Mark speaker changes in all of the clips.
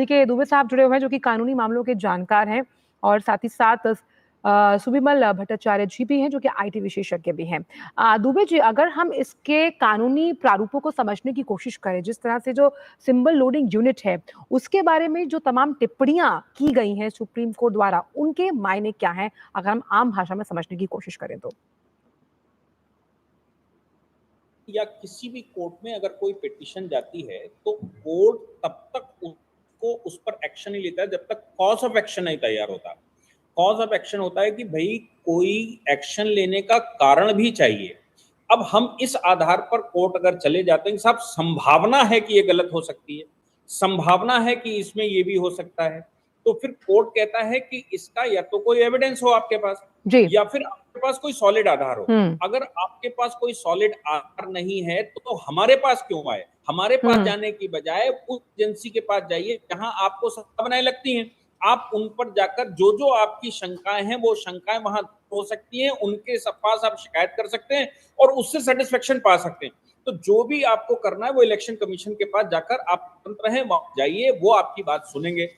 Speaker 1: के दुबे साहब जुड़े हुए हैं जो कि कानूनी मामलों के जानकार हैं और साथ ही साथ सुबिमल भट्टाचार्य जी भी हैं जो कि आईटी विशेषज्ञ भी हैं। दुबे जी, अगर हम इसके कानूनी प्रारूपों को समझने की कोशिश करें, जिस तरह से जो सिंबल लोडिंग यूनिट है उसके बारे में जो तमाम टिप्पणियां की गई हैं सुप्रीम कोर्ट द्वारा, उनके मायने क्या हैं अगर हम आम भाषा में समझने की कोशिश करें तो?
Speaker 2: या किसी भी कोर्ट में अगर कोई पिटीशन जाती है तो कोर्ट तब तक उसको उस पर एक्शन नहीं लेता है जब तक कॉज ऑफ एक्शन नहीं तैयार होता। कॉज ऑफ एक्शन होता है कि भाई कोई एक्शन लेने का कारण भी चाहिए। अब हम इस आधार पर कोर्ट अगर चले जाते हैं साहब, संभावना है कि ये गलत हो सकती है, संभावना है कि इसमें ये भी हो सकता है, तो फिर कोर्ट कहता है कि इसका या तो कोई एविडेंस हो आपके पास
Speaker 1: जी।
Speaker 2: या फिर आपके पास कोई सॉलिड आधार हो।
Speaker 1: हम्म।
Speaker 2: अगर आपके पास कोई सॉलिड आधार नहीं है तो हमारे पास क्यों आए? हमारे पास जाने की बजाय उस एजेंसी के पास जाइए जहां आपको संभावनाएं लगती हैं। आप उन पर जाकर जो आपकी शंकाएं हैं वो शंकाएं वहां हो सकती हैं, उनके पास आप शिकायत कर सकते हैं और उससे सेटिस्फेक्शन पा सकते हैं। तो जो भी आपको करना है वो इलेक्शन कमीशन के पास जाकर आप स्वतंत्र हैं, वहां जाइए, वो आपकी बात सुनेंगे।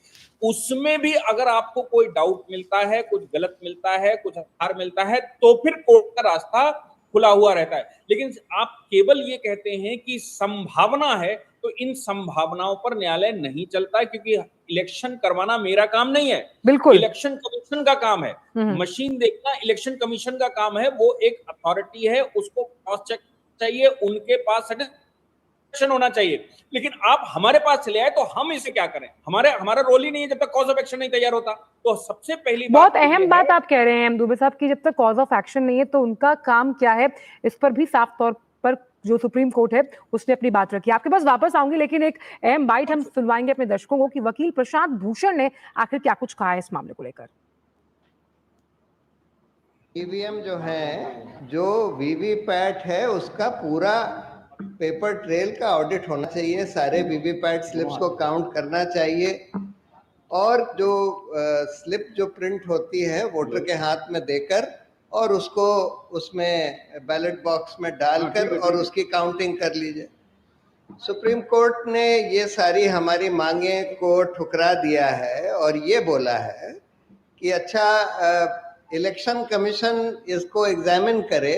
Speaker 2: उसमें भी अगर आपको कोई डाउट मिलता है, कुछ गलत मिलता है, कुछ आधार मिलता है, तो फिर कोर्ट का रास्ता खुला हुआ रहता है। लेकिन आप केवल ये कहते हैं कि संभावना है, तो इन संभावनाओं पर न्यायालय नहीं चलता है, क्योंकि इलेक्शन करवाना मेरा काम नहीं है,
Speaker 1: बिल्कुल।
Speaker 2: इलेक्शन कमीशन का काम है। मशीन देखना इलेक्शन कमीशन का काम है, वो एक अथॉरिटी है, उसको क्रॉस चेक चाहिए, उनके पास सर्टिफिकेशन होना चाहिए। लेकिन आप हमारे पास चले आए तो हम इसे क्या करें? हमारा रोल ही नहीं है जब तक कॉज ऑफ एक्शन नहीं तैयार होता। तो सबसे पहली बात
Speaker 1: बहुत
Speaker 2: तो
Speaker 1: अहम
Speaker 2: ये
Speaker 1: बात
Speaker 2: है,
Speaker 1: आप कह रहे हैं दुबे साहब कि जब तक कॉज ऑफ एक्शन नहीं है तो उनका काम क्या है, इस पर भी साफ तौर पर जो सुप्रीम कोर्ट है उसने अपनी बात रखी। आपके पास वापस आऊंगी, लेकिन एक अहम बाइट हम सुनवाएंगे अपने दर्शकों को कि वकील प्रशांत भूषण ने आखिर क्या कुछ कहा है इस मामले को लेकर।
Speaker 3: ईवीएम जो है, जो वीवीपैट है, उसका पूरा पेपर ट्रेल का ऑडिट होना चाहिए, सारे वीवीपैट स्लिप्स को काउंट करना चाहिए और जो स्लिप जो प्रिंट होती है वोटर के हाथ में देकर और उसको उसमें बैलेट बॉक्स में डालकर और उसकी काउंटिंग कर लीजिए। सुप्रीम कोर्ट ने ये सारी हमारी मांगे को ठुकरा दिया है और ये बोला है कि अच्छा, इलेक्शन कमीशन इसको एग्जामिन करे